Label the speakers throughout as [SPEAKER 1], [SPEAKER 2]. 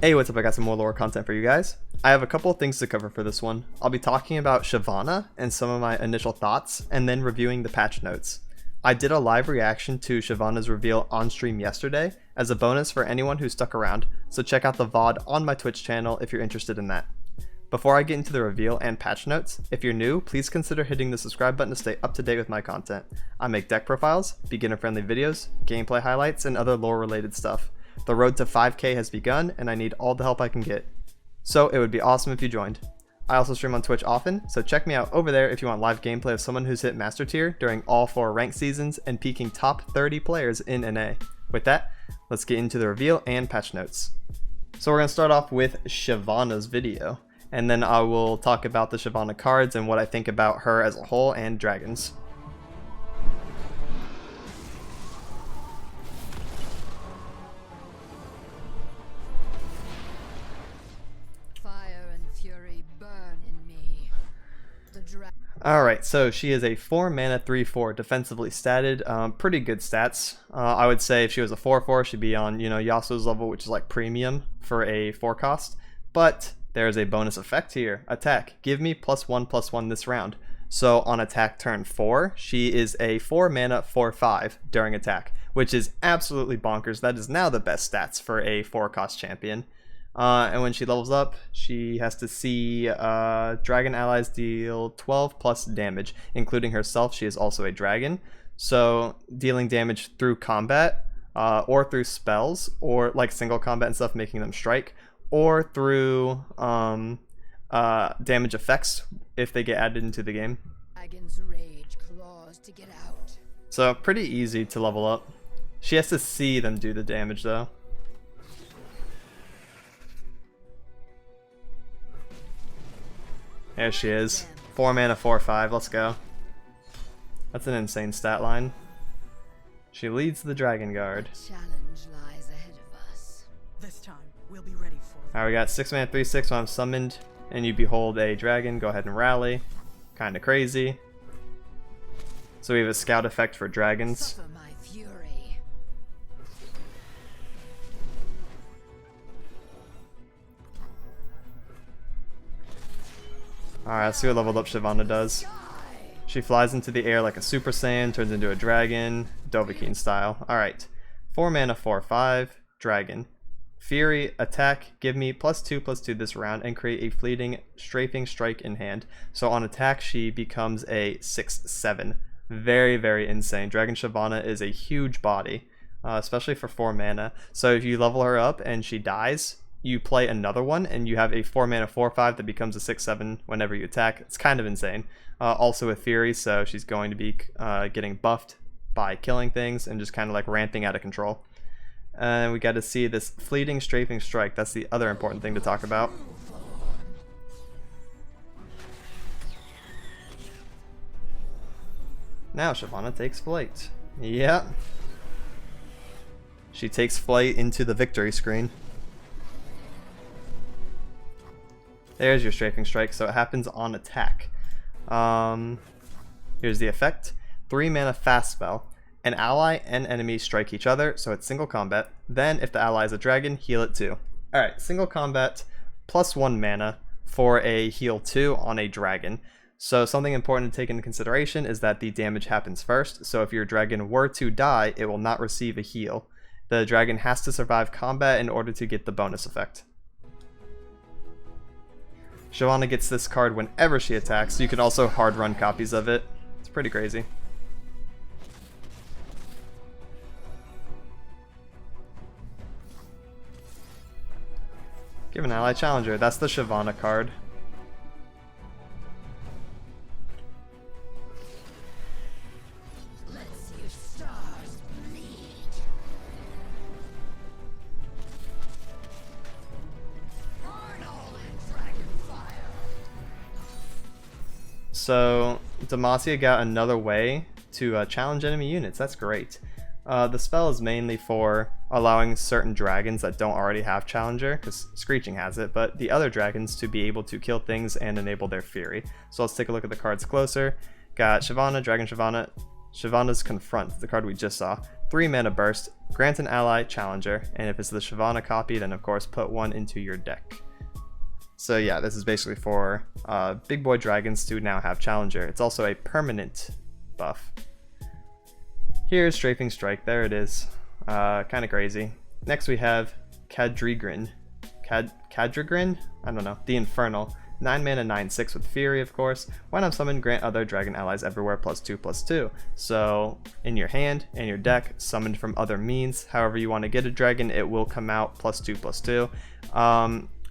[SPEAKER 1] Hey, what's up? I got some more lore content for you guys. I have a couple of things to cover for this one. I'll be talking about Shyvana and some of my initial thoughts, and then reviewing the patch notes. I did a live reaction to Shyvana's reveal on stream yesterday as a bonus for anyone who stuck around, so check out the VOD on my Twitch channel if you're interested in that. Before I get into the reveal and patch notes, if you're new, please consider hitting the subscribe button to stay up to date with my content. I make deck profiles, beginner-friendly videos, gameplay highlights, and other lore-related stuff. The road to 5k has begun, and I need all the help I can get. So it would be awesome if you joined. I also stream on Twitch often, so check me out over there if you want live gameplay of someone who's hit Master Tier during all 4 ranked seasons and peaking top 30 players in NA. With that, let's get into the reveal and patch notes. So we're going to start off with Shyvana's video, and then I will talk about the Shyvana cards and what I think about her as a whole and dragons. Alright, so she is a 4 mana 3/4 defensively statted, pretty good stats. I would say if she was a 4/4 she'd be on, Yasuo's level, which is like premium for a 4 cost. But there's a bonus effect here. Attack, give me +1/+1 this round. So on attack turn 4, she is a 4 mana 4/5 during attack, which is absolutely bonkers. That is now the best stats for a 4 cost champion. And when she levels up, she has to see dragon allies deal 12 plus damage, including herself. She is also a dragon, so dealing damage through combat, or through spells, or like single combat and stuff, making them strike, or through damage effects if they get added into the game.
[SPEAKER 2] Dragon's rage claws to get out.
[SPEAKER 1] So pretty easy to level up. She has to see them do the damage though. There she is. 4 mana 4/5, let's go. That's an insane stat line. She leads the Dragon Guard.
[SPEAKER 2] Challenge lies ahead of us.
[SPEAKER 3] This time we'll be ready for them.
[SPEAKER 1] Alright, we got 6 mana 3/6 when I'm summoned and you behold a dragon. Go ahead and rally. Kinda crazy. So we have a scout effect for dragons.
[SPEAKER 2] Suffer my fury.
[SPEAKER 1] Alright, let's see what leveled up Shyvana does. She flies into the air like a Super Saiyan, turns into a dragon, Dovahkiin style. Alright, 4 mana 4/5, dragon. Fury, attack, give me +2/+2 this round and create a fleeting strafing strike in hand. So on attack she becomes a 6/7. Very, very insane. Dragon Shyvana is a huge body, especially for 4 mana. So if you level her up and she dies, you play another one and you have a 4 mana 4/5 that becomes a 6/7 whenever you attack. It's kind of insane. Also with Fury, so she's going to be getting buffed by killing things and just kind of like ramping out of control. And we got to see this fleeting strafing strike. That's the other important thing to talk about. Now Shyvana takes flight. Yep. She takes flight into the victory screen. There's your strafing strike, so it happens on attack. Here's the effect. 3 mana fast spell. An ally and enemy strike each other, so it's single combat. Then, if the ally is a dragon, heal it 2. Alright, single combat, +1 mana for a heal 2 on a dragon. So something important to take into consideration is that the damage happens first, so if your dragon were to die, it will not receive a heal. The dragon has to survive combat in order to get the bonus effect. Shyvana gets this card whenever she attacks, so you can also hard run copies of it. It's pretty crazy. Give an ally challenger. That's the Shyvana card.
[SPEAKER 2] Let's see your stars bleed. Burn all in dragon fire.
[SPEAKER 1] So Demacia got another way to challenge enemy units. That's great. The spell is mainly for allowing certain dragons that don't already have Challenger, because Screeching has it, but the other dragons to be able to kill things and enable their fury. So let's take a look at the cards closer. Got Shyvana, Dragon Shyvana, Shyvana's Confront, the card we just saw. 3 mana burst, grant an ally challenger, and if it's the Shyvana copy, then of course put 1 into your deck. So yeah, this is basically for big boy dragons to now have challenger. It's also a permanent buff. Here's Strafing Strike, there it is. Kind of crazy. Next we have Cadrigrin. Cadrigrin? I don't know. The Infernal. 9 mana, 9/6 with Fury, of course. When I'm summoned, grant other dragon allies everywhere +2/+2. So, in your hand and your deck, summoned from other means, however you want to get a dragon, it will come out +2/+2.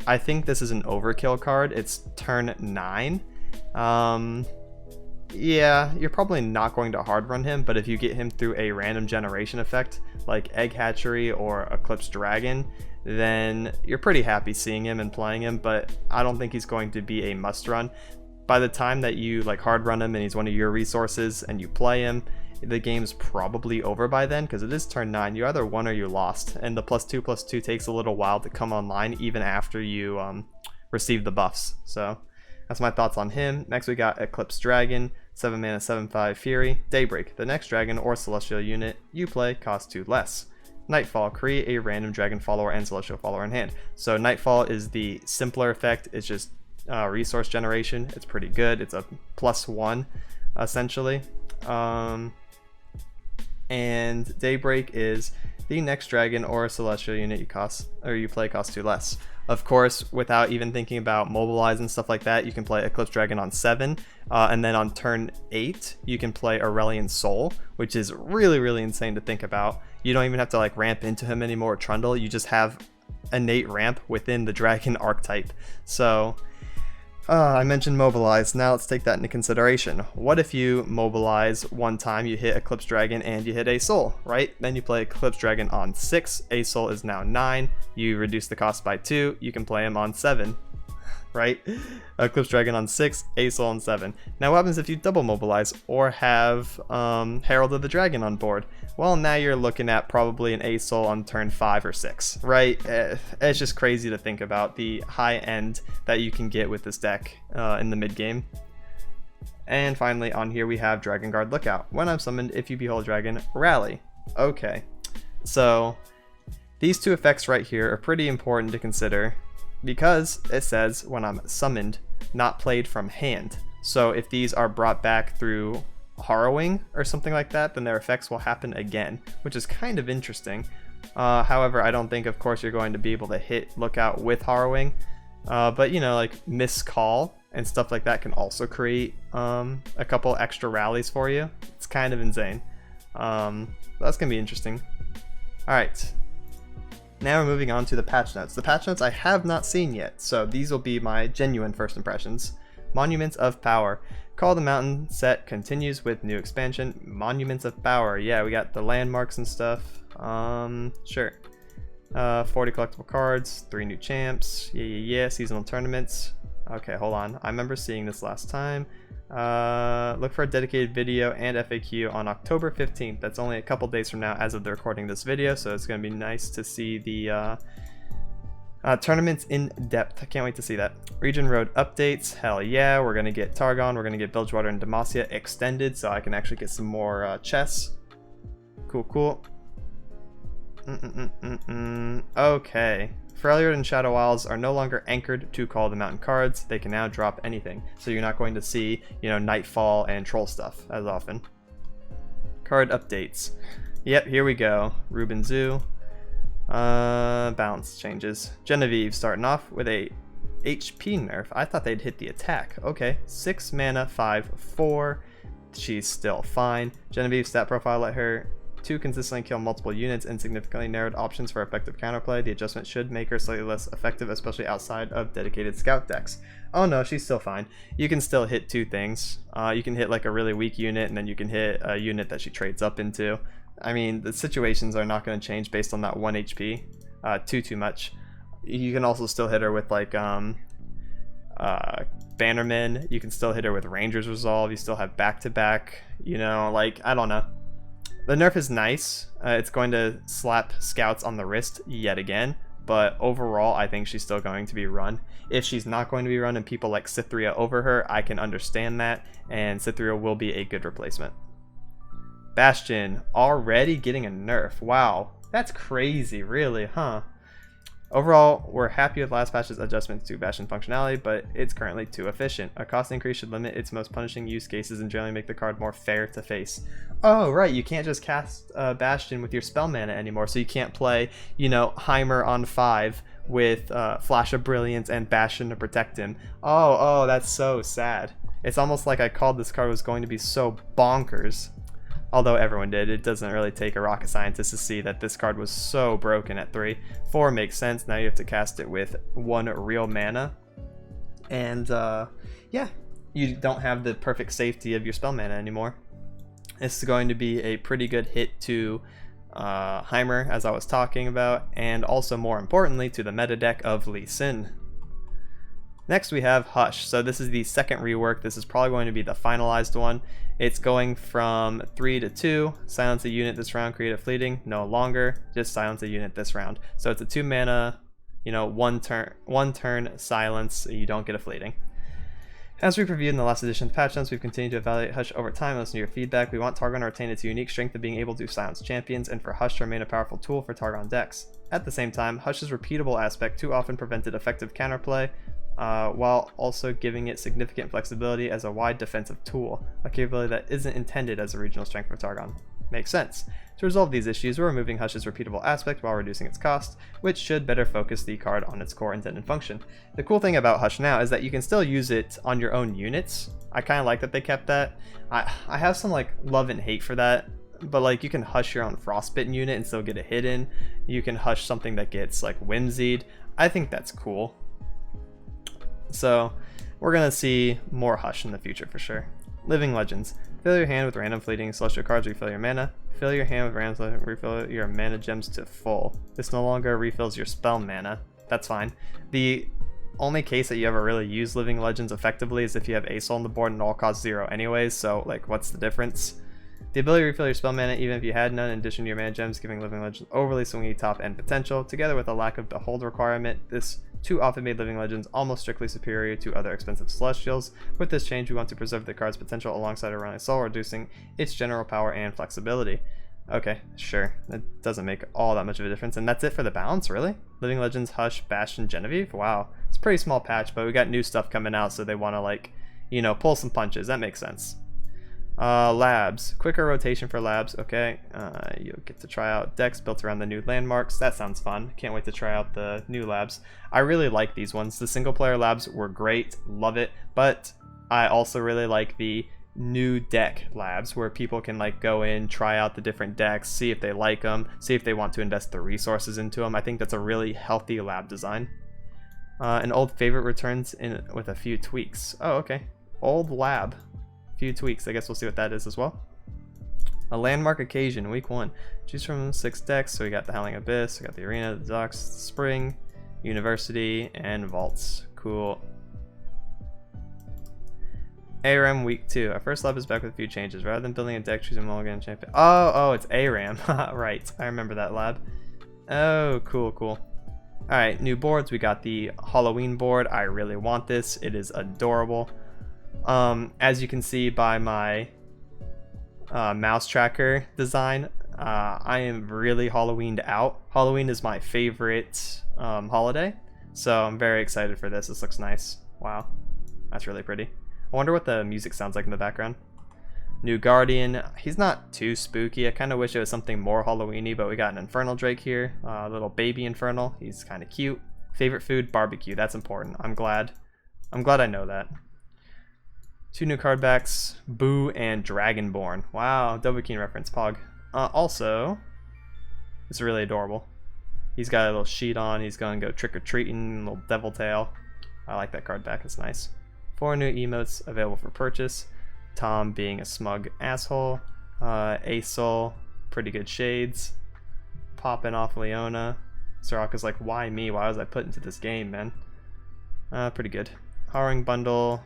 [SPEAKER 1] I think this is an overkill card. It's turn 9. Yeah, you're probably not going to hard run him, but if you get him through a random generation effect, like Egg Hatchery or Eclipse Dragon, then you're pretty happy seeing him and playing him, but I don't think he's going to be a must run. By the time that you like hard run him and he's one of your resources and you play him, the game's probably over by then, because it is turn 9. You either won or you lost, and the +2/+2 takes a little while to come online even after you receive the buffs. So that's my thoughts on him. Next we got Eclipse Dragon, 7 mana, 7/5 Fury. Daybreak. The next dragon or celestial unit you play costs 2 less. Nightfall. Create a random dragon follower and celestial follower in hand. So Nightfall is the simpler effect. It's just resource generation. It's pretty good. It's a +1 essentially. And Daybreak is the next dragon or celestial unit you play costs 2 less. Of course, without even thinking about mobilize and stuff like that, you can play Eclipse Dragon on 7, and then on turn 8 you can play Aurelian Soul, which is really insane to think about. You don't even have to like ramp into him anymore or trundle, you just have innate ramp within the dragon archetype. So I mentioned mobilize. Now let's take that into consideration. What if you mobilize one time, you hit Eclipse Dragon and you hit a soul, right? Then you play Eclipse Dragon on 6, a soul is now 9, you reduce the cost by 2, you can play him on 7, right? Eclipse Dragon on 6, a soul on 7. Now what happens if you double mobilize or have Herald of the Dragon on board? Well, now you're looking at probably an a soul on turn 5 or 6, right? It's just crazy to think about the high end that you can get with this deck in the mid game. And finally on here we have Dragon Guard Lookout. When I'm summoned, if you behold dragon, rally. Okay, so these two effects right here are pretty important to consider, because it says when I'm summoned, not played from hand. So if these are brought back through harrowing or something like that, then their effects will happen again, which is kind of interesting. However, I don't think of course you're going to be able to hit Lookout with harrowing, but you know, like miscall and stuff like that can also create a couple extra rallies for you. It's kind of insane. That's gonna be interesting. Alright, now we're moving on to the patch notes. The patch notes I have not seen yet, so these will be my genuine first impressions. Monuments of Power. Call of the Mountain set continues with new expansion. Monuments of Power. Yeah, we got the landmarks and stuff. Sure. 40 collectible cards, 3 new champs. Yeah. Seasonal tournaments. Okay, hold on. I remember seeing this last time. Look for a dedicated video and FAQ on October 15th. That's only a couple days from now as of the recording this video, so it's going to be nice to see the tournaments in depth. I can't wait to see that. Region Road updates. Hell yeah, we're going to get Targon, we're going to get Bilgewater and Demacia extended so I can actually get some more chests. Cool. Okay. Freljord and Shadow Isles are no longer anchored to Call of the Mountain cards. They can now drop anything. So you're not going to see, you know, Nightfall and Troll stuff as often. Card updates. Yep, here we go. Ruben Zoo. Balance changes. Genevieve starting off with a HP nerf. I thought they'd hit the attack. Okay, 6 mana, 5/4. She's still fine. Genevieve's stat profile let her 2 consistently kill multiple units and significantly narrowed options for effective counterplay. The adjustment should make her slightly less effective, especially outside of dedicated scout decks. Oh no, she's still fine. You can still hit 2 things. You can hit like a really weak unit, and then you can hit a unit that she trades up into. I mean, the situations are not going to change based on that 1 HP too much. You can also still hit her with like Bannerman. You can still hit her with Ranger's Resolve. You still have back-to-back, you know, like, I don't know. The nerf is nice. It's going to slap scouts on the wrist yet again, but overall I think she's still going to be run. If she's not going to be run and people like Cytheria over her, I can understand that, and Cytheria will be a good replacement. Bastion already getting a nerf. Wow, that's crazy, really, huh? Overall, we're happy with last patch's adjustments to Bastion functionality, but it's currently too efficient. A cost increase should limit its most punishing use cases and generally make the card more fair to face. Oh, right, you can't just cast Bastion with your spell mana anymore, so you can't play, you know, Heimer on 5 with Flash of Brilliance and Bastion to protect him. Oh, that's so sad. It's almost like I called this card was going to be so bonkers. Although everyone did, it doesn't really take a rocket scientist to see that this card was so broken at 3. 4 makes sense, now you have to cast it with 1 real mana. And yeah, you don't have the perfect safety of your spell mana anymore. This is going to be a pretty good hit to Heimer, as I was talking about, and also more importantly to the meta deck of Lee Sin. Next we have Hush. So this is the second rework. This is probably going to be the finalized one. It's going from 3 to 2. Silence a unit this round, create a fleeting. No longer, just silence a unit this round. So it's a 2 mana, you know, one turn silence. You don't get a fleeting. As we previewed in the last edition of Patchnotes, we've continued to evaluate Hush over time and listen to your feedback. We want Targon to retain its unique strength of being able to silence champions, and for Hush to remain a powerful tool for Targon decks. At the same time, Hush's repeatable aspect too often prevented effective counterplay, while also giving it significant flexibility as a wide defensive tool, a capability that isn't intended as a regional strength for Targon. Makes sense. To resolve these issues, we're removing Hush's repeatable aspect while reducing its cost, which should better focus the card on its core intended function. The cool thing about Hush now is that you can still use it on your own units. I kind of like that they kept that. I have some like love and hate for that, but like you can Hush your own Frostbitten unit and still get a hit in. You can Hush something that gets like Whimsied. I think that's cool. So we're gonna see more Hush in the future for sure. Living Legends. Fill your hand with random fleeting celestial cards, refill your mana. Fill your hand with random, refill your mana gems to full. This no longer refills your spell mana. That's fine. The only case that you ever really use Living Legends effectively is if you have Aesol on the board and it all costs 0 anyways, so like what's the difference? The ability to refill your spell mana even if you had none in addition to your mana gems, giving Living Legends overly swingy top end potential, together with a lack of Behold requirement. This too often made Living Legends almost strictly superior to other expensive Celestials. With this change, we want to preserve the card's potential alongside a running soul, reducing its general power and flexibility. Okay, sure. That doesn't make all that much of a difference. And that's it for the balance, really? Living Legends, Hush, Bastion, Genevieve? Wow. It's a pretty small patch, but we got new stuff coming out, so they want to, like, you know, pull some punches. That makes sense. Labs. Quicker rotation for labs. Okay. You'll get to try out decks built around the new landmarks. That sounds fun. Can't wait to try out the new labs. I really like these ones. The single player labs were great. Love it. But I also really like the new deck labs where people can like go in, try out the different decks, see if they like them, see if they want to invest the resources into them. I think that's a really healthy lab design. An old favorite returns in with a few tweaks. Oh, okay. Old lab. Few tweaks. I guess we'll see what that is as well. A landmark occasion, week 1. Choose from 6 decks. So we got the Howling Abyss, we got the Arena, the Docks, the Spring, University, and Vaults. Cool. ARAM week 2. Our first lab is back with a few changes. Rather than building a deck, choose a mulligan champion. Oh, it's ARAM. Right. I remember that lab. Oh, cool. Alright, new boards. We got the Halloween board. I really want this. It is adorable. As you can see by my mouse tracker design, I am really Halloweened out. Halloween is my favorite holiday, so I'm very excited for this. This looks nice. Wow, that's really pretty. I wonder what the music sounds like in the background. New Guardian. He's not too spooky. I kind of wish it was something more Halloweeny, but we got an Infernal Drake here, a little baby Infernal. He's kind of cute. Favorite food? Barbecue. That's important. I'm glad I know that. 2 new card backs, Boo and Dragonborn. Wow, Dovahkiin reference, Pog. Also, it's really adorable. He's got a little sheet on, he's gonna go trick-or-treating, little devil tail. I like that card back, it's nice. 4 new emotes available for purchase. Tom being a smug asshole. Aesol, pretty good shades. Popping off Leona. Soraka's like, why me? Why was I put into this game, man? Pretty good. Harrowing bundle.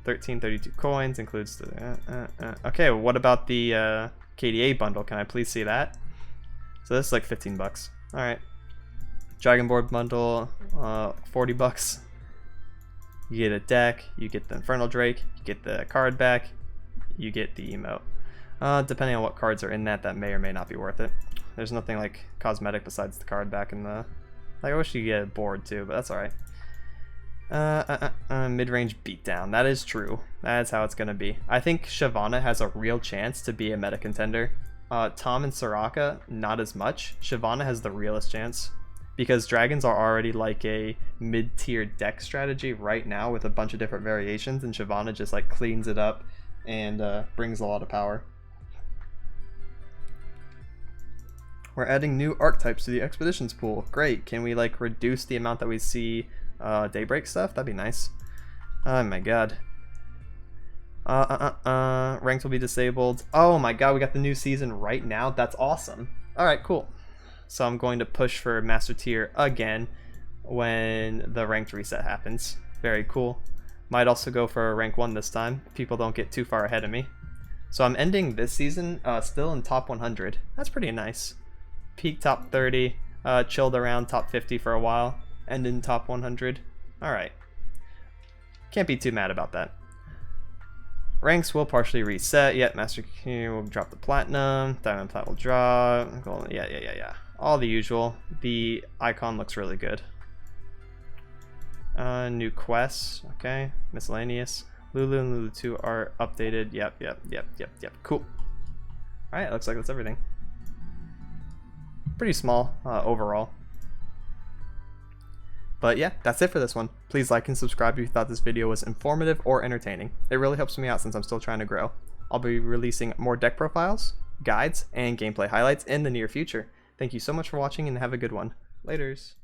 [SPEAKER 1] 1332 coins, includes the okay, well, what about the KDA bundle? Can I please see that? So this is like 15 bucks. All right. Dragonboard bundle, 40 bucks. You get a deck, you get the Infernal Drake, you get the card back, you get the emote. Depending on what cards are in that may or may not be worth it. There's nothing like cosmetic besides the card back in the... Like, I wish you could get a board too, but that's alright. Mid-range beatdown. That is true. That's how it's gonna be. I think Shyvana has a real chance to be a meta contender. Tom and Soraka, not as much. Shyvana has the realest chance. Because dragons are already like a mid-tier deck strategy right now with a bunch of different variations, and Shyvana just like cleans it up and brings a lot of power. We're adding new archetypes to the expeditions pool. Great. Can we like reduce the amount that we see daybreak stuff? That'd be nice. Oh my god. Ranks will be disabled. Oh my god, we got the new season right now. That's awesome. Alright, cool. So I'm going to push for master tier again when the ranked reset happens. Very cool. Might also go for rank 1 this time. People don't get too far ahead of me. So I'm ending this season still in top 100. That's pretty nice. Peak top 30, chilled around top 50 for a while, end in top 100. Alright. Can't be too mad about that. Ranks will partially reset. Yet Master King will drop the platinum. Diamond plat will drop. Gold, yeah. All the usual. The icon looks really good. New quests. Okay. Miscellaneous. Lulu and Lulu 2 are updated. Yep. Cool. Alright, looks like that's everything. Pretty small overall. But yeah, that's it for this one. Please like and subscribe if you thought this video was informative or entertaining. It really helps me out since I'm still trying to grow. I'll be releasing more deck profiles, guides, and gameplay highlights in the near future. Thank you so much for watching and have a good one. Laters.